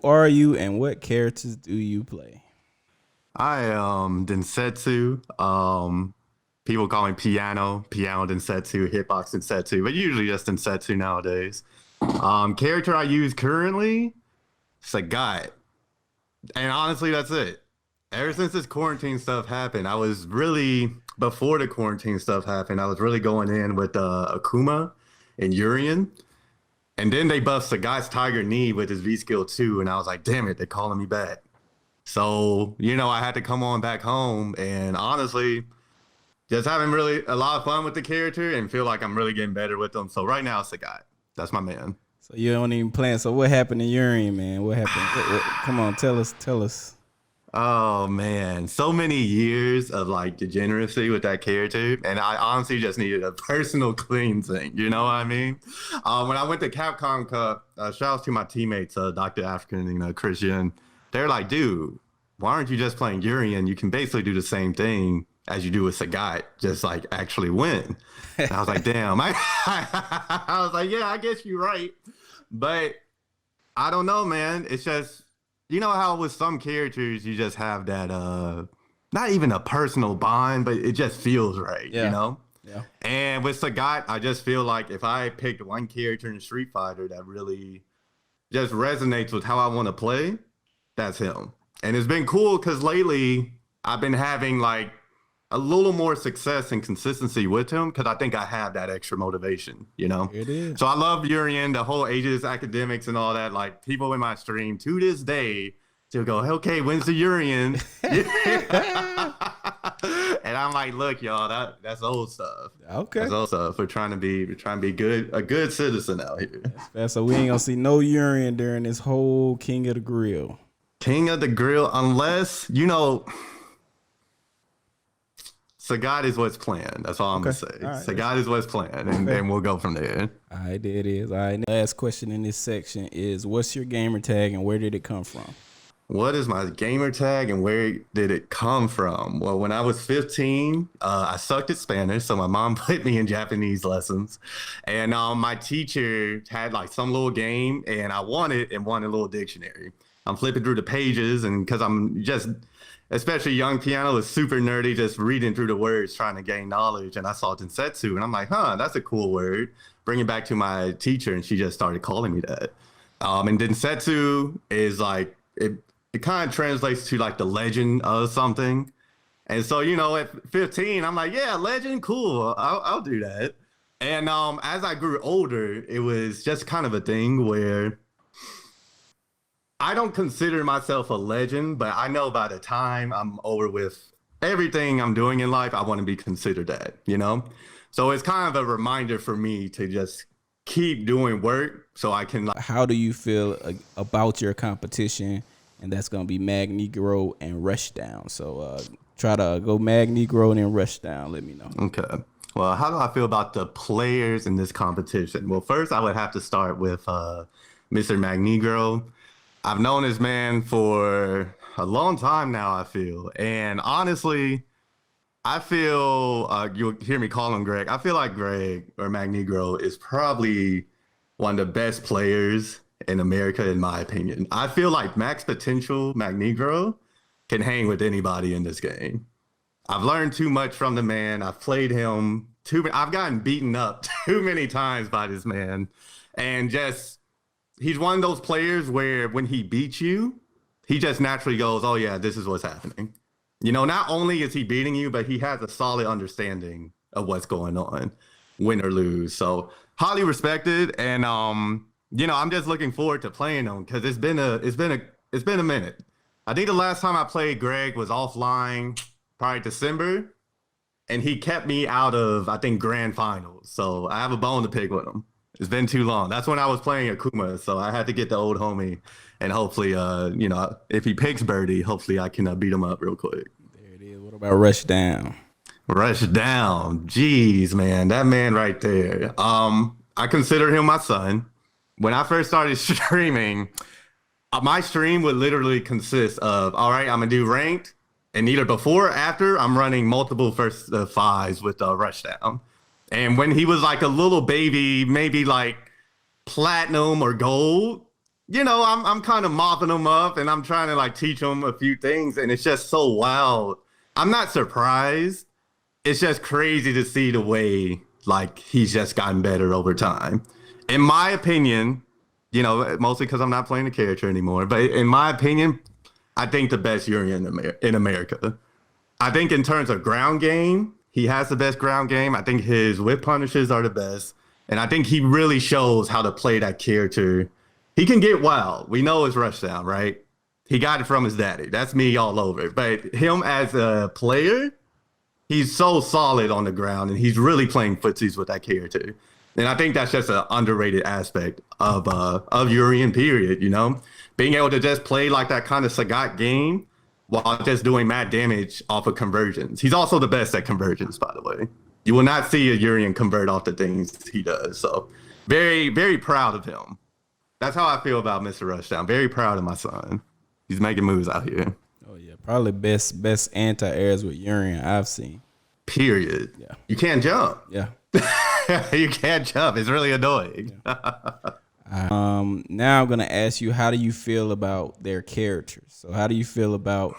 are you and what characters do you play? I am Densetsu. People call me Piano Densetsu, Hitbox Densetsu, but usually just Densetsu nowadays. Character I use currently, Sagat. And honestly, that's it. Ever since this quarantine stuff happened, before the quarantine stuff happened, I was really going in with Akuma and Urien. And then they buffed Sagat's Tiger Knee with his V skill 2, and I was like, damn it, they're calling me back. So, I had to come on back home, and honestly, just having really a lot of fun with the character and feel like I'm really getting better with them. So right now, Sagat. That's my man. So you don't even plan. So what happened in Urien, man? What happened? Come on, tell us. Oh man, so many years of like degeneracy with that character, and I honestly just needed a personal cleansing. You know what I mean? When I went to Capcom Cup, shout out to my teammates, Dr. African and Christian. They're like, dude, why aren't you just playing Urien? You can basically do the same thing as you do with Sagat, just like actually win. And I was like, damn. I was like, yeah, I guess you're right, but I don't know, man. It's just. You know how with some characters you just have that not even a personal bond, but it just feels right, Yeah. And with Sagat, I just feel like if I picked one character in Street Fighter that really just resonates with how I want to play, that's him. And it's been cool because lately I've been having like a little more success and consistency with him because I think I have that extra motivation, It is. So I love Urien, the whole ages, academics, and all that. Like people in my stream to this day still go, okay, when's the Urien? And I'm like, look, y'all, that's old stuff. Okay. That's old stuff. We're trying to be a good citizen out here. So we ain't gonna see no Urien during this whole King of the Grill. King of the Grill, unless Sagat is what's planned. That's all I'm going to say. Right. Sagat is what's planned, and then we'll go from there. All right, there it is. All right, last question in this section is, what's your gamer tag and where did it come from? What is my gamer tag and where did it come from? Well, when I was 15, I sucked at Spanish, so my mom put me in Japanese lessons. And my teacher had like some little game, and I won it and won a little dictionary. I'm flipping through the pages, and because I'm just... especially young piano is super nerdy, just reading through the words, trying to gain knowledge. And I saw Densetsu, and I'm like, that's a cool word. Bring it back to my teacher, and she just started calling me that. And Densetsu is like, it kind of translates to like the legend of something. And so, at 15, I'm like, yeah, legend, cool. I'll do that. And as I grew older, it was just kind of a thing where I don't consider myself a legend, but I know by the time I'm over with everything I'm doing in life, I want to be considered that, So it's kind of a reminder for me to just keep doing work so I can. How do you feel about your competition? And that's going to be Magnegro and Rushdown. So try to go Magnegro and then Rushdown. Let me know. Okay. Well, how do I feel about the players in this competition? Well, first I would have to start with Mr. Magnegro. I've known this man for a long time now, I feel. And honestly, I feel, you'll hear me call him Greg. I feel like Greg or Magnegro is probably one of the best players in America, in my opinion. I feel like max potential Magnegro can hang with anybody in this game. I've learned too much from the man. I've played him I've gotten beaten up too many times by this man. And he's one of those players where when he beats you, he just naturally goes, oh yeah, this is what's happening. Not only is he beating you, but he has a solid understanding of what's going on, win or lose. So highly respected. And, I'm just looking forward to playing him because it's been a minute. I think the last time I played Greg was offline, probably December. And he kept me out of, I think, grand finals. So I have a bone to pick with him. It's been too long. That's when I was playing Akuma, so I had to get the old homie, and hopefully, if he picks Birdie, hopefully I can beat him up real quick. There it is. What about Rushdown? Rushdown, jeez, man, that man right there. I consider him my son. When I first started streaming, my stream would literally consist of, all right, I'm gonna do ranked, and either before or after, I'm running multiple first fives with Rushdown. And when he was like a little baby, maybe like platinum or gold, I'm kind of mopping them up and I'm trying to like teach them a few things, and it's just so wild. I'm not surprised. It's just crazy to see the way like he's just gotten better over time. In my opinion, mostly because I'm not playing the character anymore, but in my opinion, I think the best Yuri in America. I think in terms of ground game, he has the best ground game. I think his whip punishes are the best. And I think he really shows how to play that character. He can get wild. We know his rush down, right? He got it from his daddy. That's me all over. But him as a player, he's so solid on the ground and he's really playing footsies with that character. And I think that's just an underrated aspect of Urian period, Being able to just play like that kind of Sagat game while just doing mad damage off of conversions. He's also the best at conversions, by the way. You will not see a Urian convert off the things he does. So very, very proud of him. That's how I feel about Mr. Rushdown. Very proud of my son. He's making moves out here. Oh yeah, probably best anti-airs with Urian I've seen. Period. Yeah. You can't jump. Yeah. You can't jump. It's really annoying. Now I'm gonna ask you, how do you feel about their characters? So how do you feel about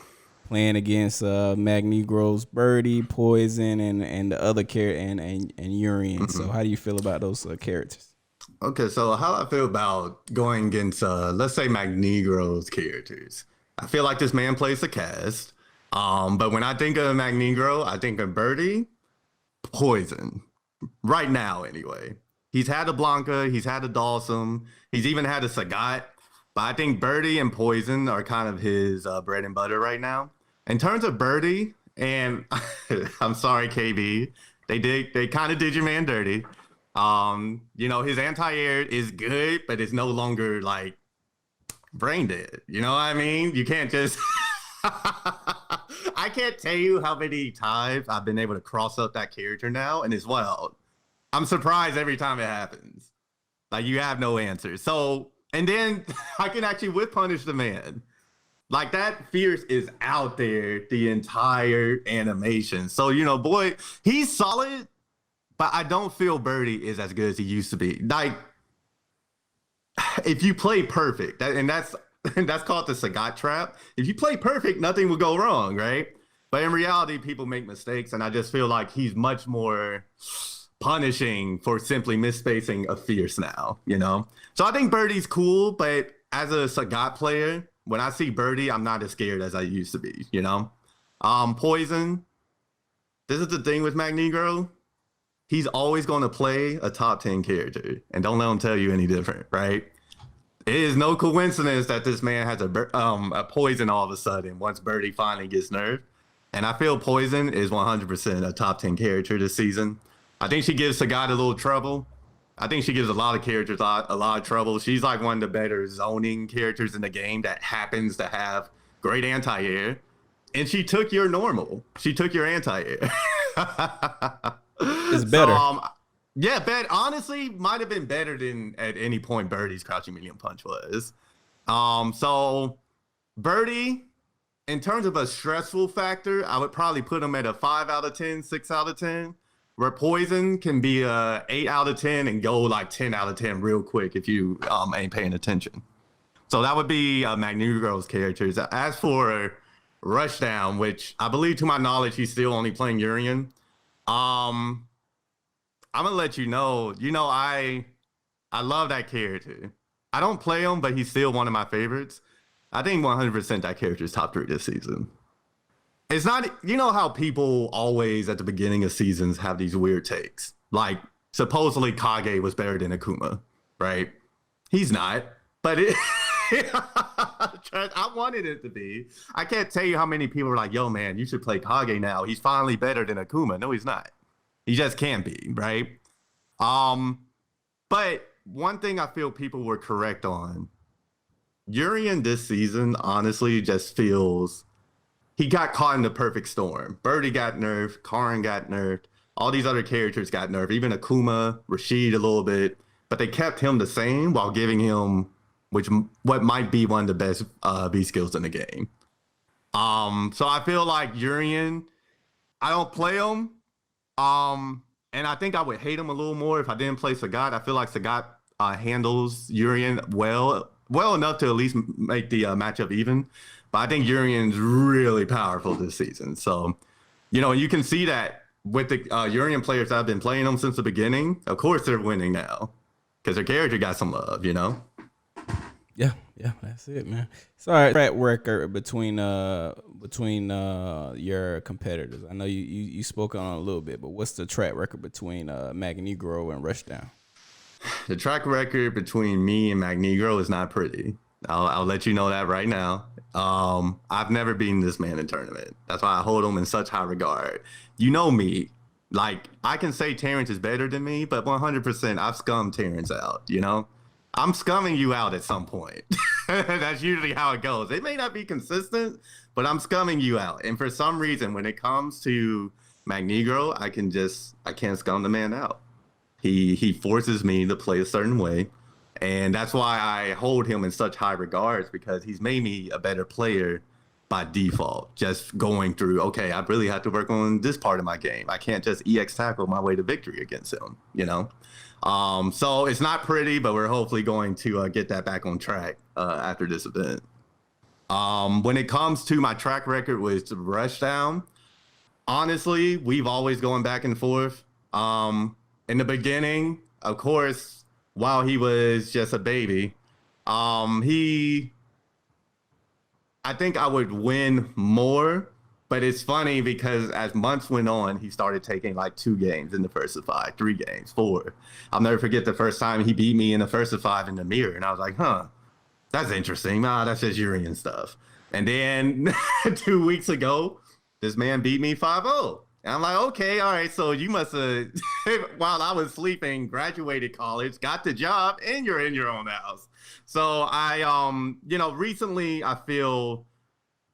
playing against Magnegro's Birdie, Poison, and the other character and Urian? So how do you feel about those characters? Okay, so how I feel about going against, let's say, Magnegro's characters. I feel like this man plays the cast. But when I think of Magnegro, I think of Birdie, Poison. Right now, anyway. He's had a Blanca, he's had a Dawson, he's even had a Sagat. But I think Birdie and Poison are kind of his bread and butter right now. In terms of Birdie, and I'm sorry, KB, they kind of did your man dirty. His anti-air is good, but it's no longer like brain dead. You know what I mean? You can't just I can't tell you how many times I've been able to cross up that character now, and it's wild. I'm surprised every time it happens. Like, you have no answer. So, and then I can actually whip punish the man. Like, that Fierce is out there the entire animation. So, boy, he's solid, but I don't feel Birdie is as good as he used to be. Like, if you play perfect, that's called the Sagat trap. If you play perfect, nothing will go wrong, right? But in reality, people make mistakes, and I just feel like he's much more punishing for simply misspacing a Fierce now, So I think Birdie's cool, but as a Sagat player, when I see Birdie, I'm not as scared as I used to be, Poison, this is the thing with Magnegro. He's always going to play a top 10 character, and don't let him tell you any different, right? It is no coincidence that this man has a Poison all of a sudden once Birdie finally gets nerfed. And I feel Poison is 100% a top 10 character this season. I think she gives Sagat a little trouble. I think she gives a lot of characters a lot of trouble. She's like one of the better zoning characters in the game that happens to have great anti-air. And she took your normal. She took your anti-air. It's better. Yeah, honestly, might have been better than at any point Birdie's crouching medium punch was. So Birdie, in terms of a stressful factor, I would probably put him at a 5 out of 10, 6 out of 10. Where Poison can be a 8 out of 10 and go like 10 out of 10 real quick if you ain't paying attention. So that would be Magnegro's characters. As for Rushdown, which I believe to my knowledge he's still only playing Urian. I'm gonna let you know. I love that character. I don't play him, but he's still one of my favorites. I think 100% that character is top 3 this season. It's not, how people always at the beginning of seasons have these weird takes. Like, supposedly Kage was better than Akuma, right? He's not, but I wanted it to be. I can't tell you how many people are like, yo, man, you should play Kage now. He's finally better than Akuma. No, he's not. He just can't be, right? But one thing I feel people were correct on, Urian this season honestly just feels he got caught in the perfect storm. Birdie got nerfed, Karin got nerfed, all these other characters got nerfed, even Akuma, Rashid a little bit, but they kept him the same while giving him what might be one of the best V skills in the game. So I feel like Urian, I don't play him. And I think I would hate him a little more if I didn't play Sagat. I feel like Sagat handles Urian well well enough to at least make the matchup even. But I think Urian's really powerful this season. So, you can see that with the Urian players that have been playing them since the beginning. Of course, they're winning now because their character got some love. Yeah, yeah, that's it, man. So, all right, track record between your competitors. I know you spoke on it a little bit, but what's the track record between Magnegro and Rushdown? The track record between me and Magnegro is not pretty. I'll let you know that right now. I've never beaten this man in tournament. That's why I hold him in such high regard. You know me. Like, I can say Terrence is better than me, but 100% I've scummed Terrence out. I'm scumming you out at some point. That's usually how it goes. It may not be consistent, but I'm scumming you out. And for some reason, when it comes to Magnegro, I can't scum the man out. He forces me to play a certain way, and that's why I hold him in such high regards because he's made me a better player by default. Just going through, okay, I really have to work on this part of my game. I can't just EX tackle my way to victory against him. So it's not pretty, but we're hopefully going to get that back on track after this event. When it comes to my track record with Rushdown, honestly, we've always going back and forth. In the beginning, of course, while he was just a baby, he, I think I would win more. But it's funny because as months went on, he started taking like 2 games in the first of 5, 3 games, 4. I'll never forget the first time he beat me in the first of 5 in the mirror, and I was like, huh, that's interesting. Nah, that's just Urian stuff. And then 2 weeks ago, this man beat me 5-0. And I'm like, okay, all right. So you must have, while I was sleeping, graduated college, got the job, and you're in your own house. So recently I feel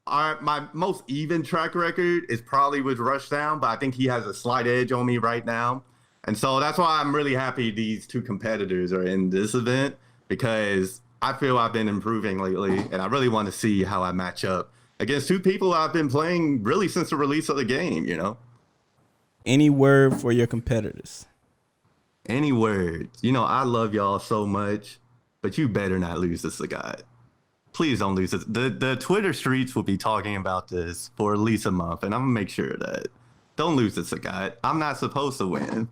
my most even track record is probably with Rushdown, but I think he has a slight edge on me right now. And so that's why I'm really happy these two competitors are in this event because I feel I've been improving lately and I really want to see how I match up against two people I've been playing really since the release of the game. Any word for your competitors? Any words? I love y'all so much, but you better not lose this guy. Please don't lose this. The Twitter streets will be talking about this for at least a month, and I'm gonna make sure of that. Don't lose this guy. I'm not supposed to win,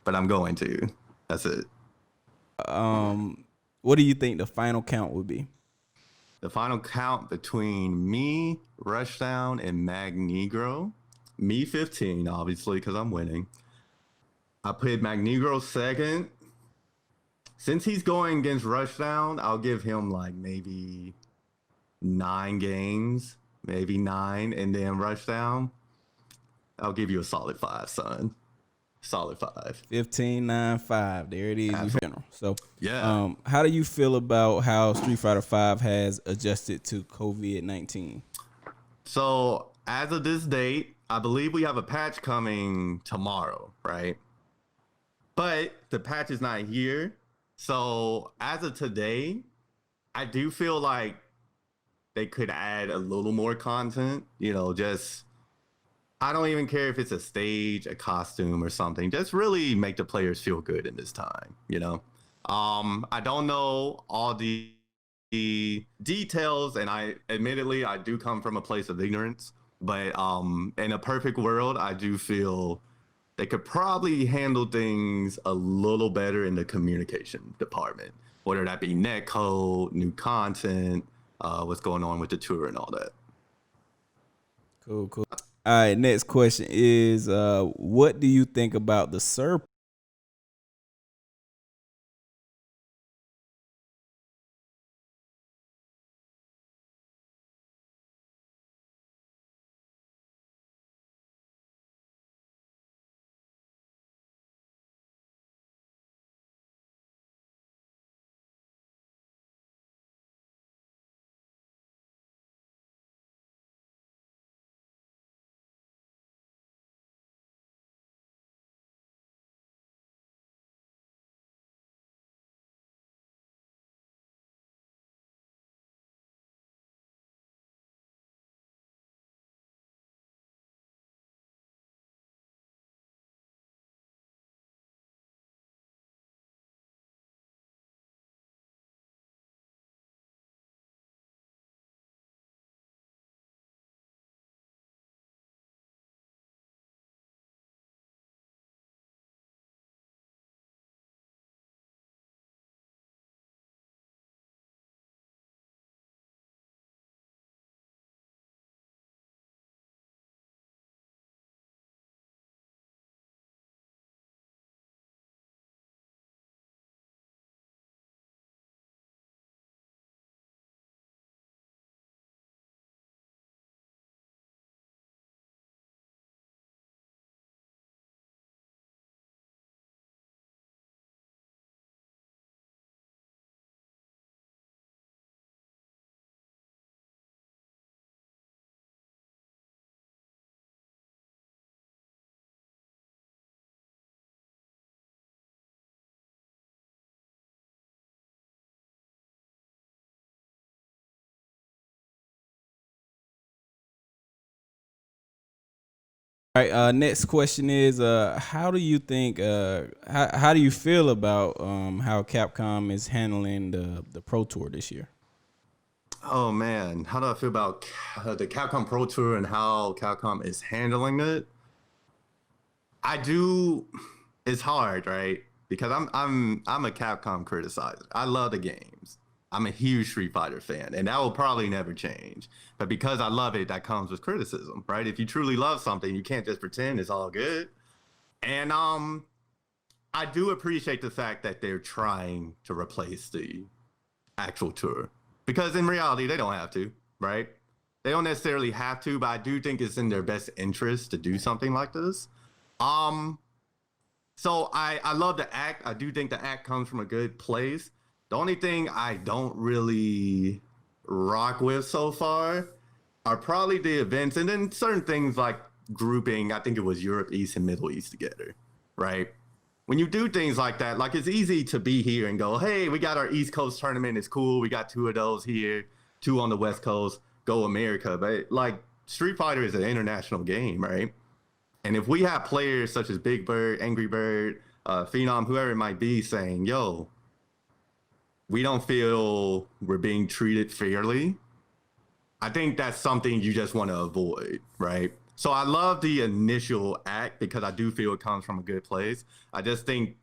but I'm going to. That's it. What do you think the final count would be? The final count between me, Rushdown, and Magnegro. Me 15, obviously, because I'm winning. I put Magnegro second. Since he's going against Rushdown, I'll give him like maybe 9 games, maybe 9, and then Rushdown. I'll give you a solid 5, son. Solid 5. 15, 9, 5. There it is. Absolutely. So, Yeah. how do you feel about how Street Fighter V has adjusted to COVID-19? So as of this date, I believe we have a patch coming tomorrow, right? But the patch is not here. So as of today, I do feel like they could add a little more content, just I don't even care if it's a stage, a costume, or something. Just really make the players feel good in this time. I don't know all the details, and admittedly I do come from a place of ignorance. But in a perfect world, I do feel they could probably handle things a little better in the communication department, whether that be net code, new content, what's going on with the tour and all that. Cool, cool. All right, next question is what do you think about the surplus All right. Next question is, how do you think, how do you feel about how Capcom is handling the Pro Tour this year? Oh man, how do I feel about the Capcom Pro Tour and how Capcom is handling it? I do. It's hard, right? Because I'm a Capcom criticizer. I love the games. I'm a huge Street Fighter fan, and that will probably never change. But because I love it, that comes with criticism, right? If you truly love something, you can't just pretend it's all good. And I do appreciate the fact that they're trying to replace the actual tour, because in reality they don't have to, right? They don't necessarily have to, but I do think it's in their best interest to do something like this. Um, so I love the act. I do think the act comes from a good place. The only thing I don't really rock with so far are probably the events, and then certain things like grouping. I think it was Europe East and Middle East together, right? When you do things like that, like it's easy to be here and go, hey, we got our East Coast tournament. It's cool. We got two of those here, two on the West Coast. Go America. But like Street Fighter is an international game, right? And if we have players such as Big Bird, Angry Bird, Phenom, whoever it might be, saying, yo, we don't feel we're being treated fairly, I think that's something you just want to avoid, right? So I love the initial act because I do feel it comes from a good place. I just think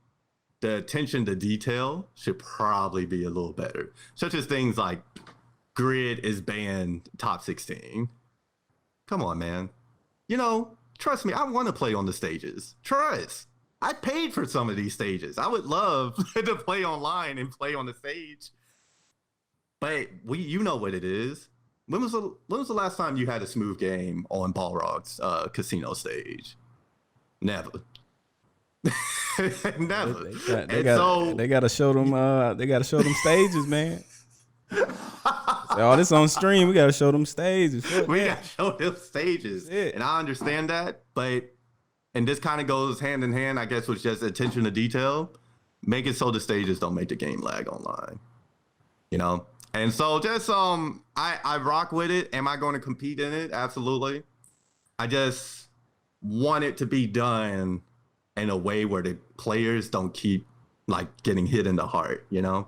the attention to detail should probably be a little better, such as things like grid is banned top 16. Come on, man. You know, trust me, I want to play on the stages. Trust. I paid for some of these stages. I would love to play online and play on the stage. But you know what it is. When was the last time you had a smooth game on Balrog's casino stage? Never. Never. They gotta show them. They gotta show them stages, man. Oh, this on stream. We gotta show them stages. We gotta show them stages, and I understand that, but and this kind of goes hand in hand, I guess, with just attention to detail. Make it so the stages don't make the game lag online. You know. And so just I rock with it. Am I going to compete in it? Absolutely. I just want it to be done in a way where the players don't keep like getting hit in the heart, you know?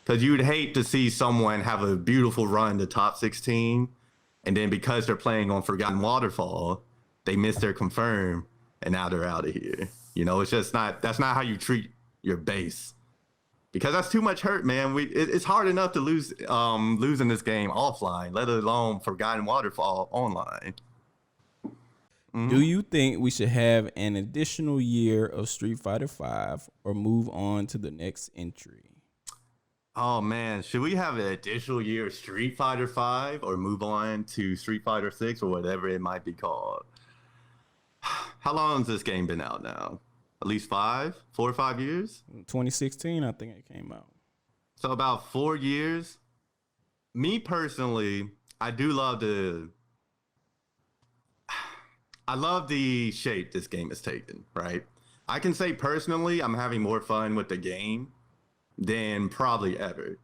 Because you'd hate to see someone have a beautiful run to top 16, and then because they're playing on Forgotten Waterfall, they miss their confirm, and now they're out of here. You know, it's just that's not how you treat your base. Because that's too much hurt, man. It's hard enough to lose in this game offline, let alone Forgotten Waterfall online. Mm-hmm. Do you think we should have an additional year of Street Fighter V or move on to the next entry? Oh man, should we have an additional year of Street Fighter V or move on to Street Fighter 6 or whatever it might be called? How long has this game been out now? At least 4 or 5 years? 2016, I think it came out. So about 4 years. Me personally, I love the shape this game has taken, right? I can say personally, I'm having more fun with the game than probably ever.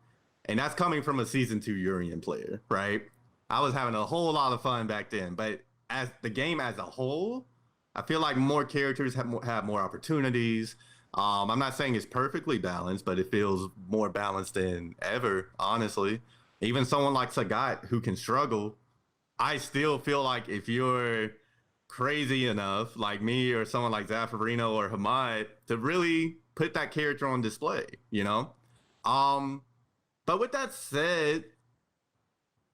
And that's coming from a Season 2 Urian player, right? I was having a whole lot of fun back then, but as the game as a whole, I feel like more characters have more opportunities. I'm not saying it's perfectly balanced, but it feels more balanced than ever, honestly. Even someone like Sagat, who can struggle, I still feel like if you're crazy enough, like me or someone like Zaffarino or Hamad, to really put that character on display, you know? But with that said,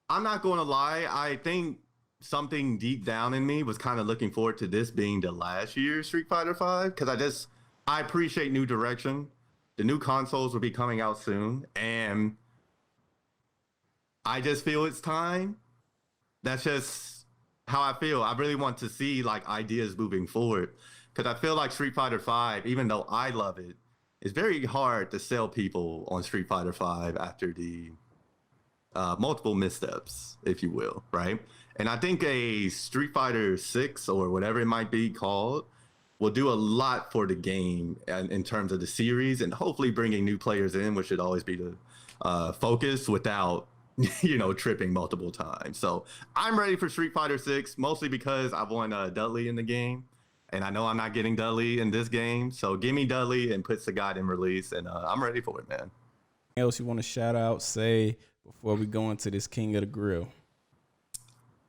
I'm not going to lie. I think something deep down in me was kind of looking forward to this being the last year Street Fighter V, because I appreciate new direction. The new consoles will be coming out soon, and I just feel it's time. That's just how I feel. I really want to see like ideas moving forward, because I feel like Street Fighter V, even though I love it, it's very hard to sell people on Street Fighter V after the multiple missteps, if you will, right? And I think a Street Fighter 6 or whatever it might be called will do a lot for the game in terms of the series, and hopefully bringing new players in, which should always be the focus, without tripping multiple times. So I'm ready for Street Fighter 6, mostly because I want Dudley in the game. And I know I'm not getting Dudley in this game. So give me Dudley and put Sagat in release. And I'm ready for it, man. Else you want to shout out, say, before we go into this King of the Grill?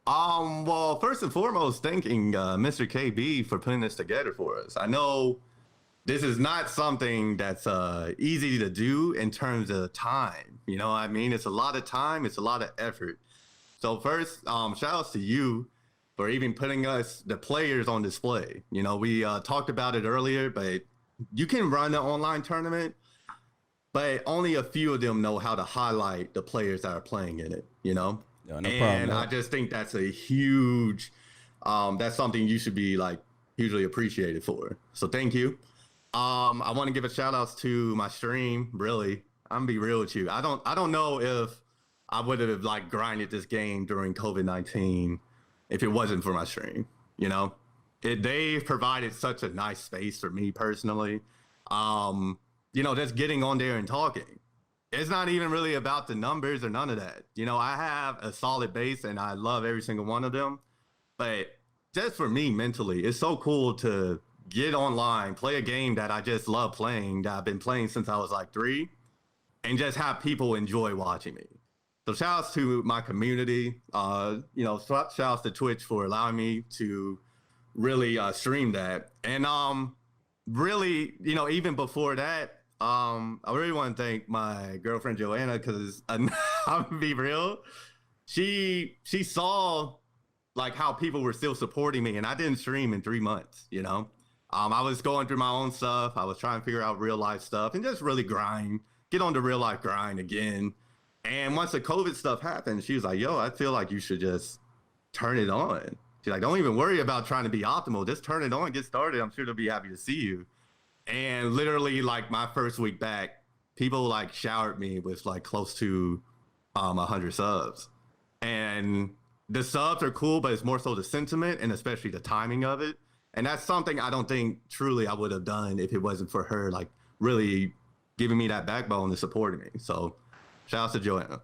Well, first and foremost, thanking Mr. KB for putting this together for us. I know this is not something that's easy to do in terms of time. You know what I mean? It's a lot of time. It's a lot of effort. So first, shout outs to you for even putting us, the players, on display. We talked about it earlier, but you can run an online tournament, but only a few of them know how to highlight the players that are playing in it, No and problem. I just think that's a huge, that's something you should be like hugely appreciated for. So thank you. I want to give a shout outs to my stream. Really, I'm gonna be real with you. I don't know if I would have like grinded this game during COVID-19 if it wasn't for my stream. They've provided such a nice space for me personally. Just getting on there and talking. It's not even really about the numbers or none of that. I have a solid base and I love every single one of them. But just for me mentally, it's so cool to get online, play a game that I just love playing, that I've been playing since I was like 3, and just have people enjoy watching me. So shout outs to my community. Shout outs to Twitch for allowing me to really stream that. And really, even before that, I really want to thank my girlfriend Joanna, because I'm gonna be real. She saw like how people were still supporting me, and I didn't stream in 3 months. I was going through my own stuff. I was trying to figure out real life stuff and just really get on the real life grind again. And once the COVID stuff happened, she was like, "Yo, I feel like you should just turn it on." She's like, "Don't even worry about trying to be optimal. Just turn it on, get started. I'm sure they'll be happy to see you." And literally, like my first week back, people like showered me with like close to 100 subs. And the subs are cool, but it's more so the sentiment and especially the timing of it. And that's something I don't think truly I would have done if it wasn't for her like really giving me that backbone and supporting me. So shout out to Joanna.